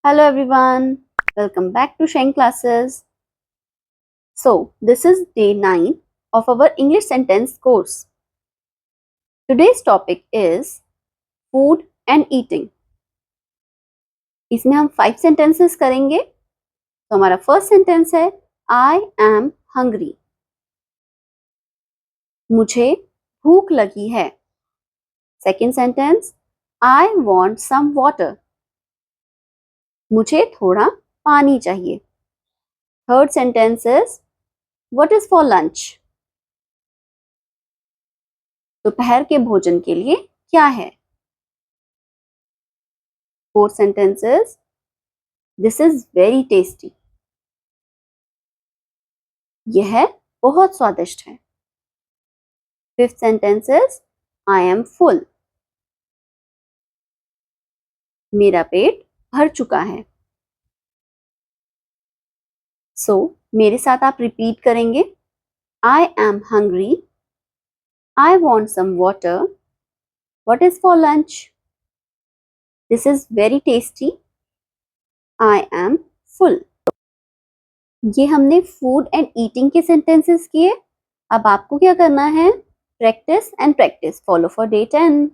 Hello everyone, welcome back to Sheng classes. So, this is day 9 of our English sentence course. Today's topic is food and eating. इसमें हम 5 sentences करेंगे. तो हमारा first sentence है I am hungry. मुझे भूख लगी है. Second sentence I want some water. मुझे थोड़ा पानी चाहिए. Third sentence is what is for lunch? दोपहर के भोजन के लिए क्या है? Fourth sentence is this is very tasty. यह बहुत स्वादिष्ट है. Fifth sentence is I am full. मेरा पेट भर चुका है. So, मेरे साथ आप रिपीट करेंगे. I am hungry. I want some water. What is for lunch? This is very tasty. I am full. ये हमने फूड एंड ईटिंग के सेंटेंसेस किए. अब आपको क्या करना है? Practice and practice. Follow for day 10.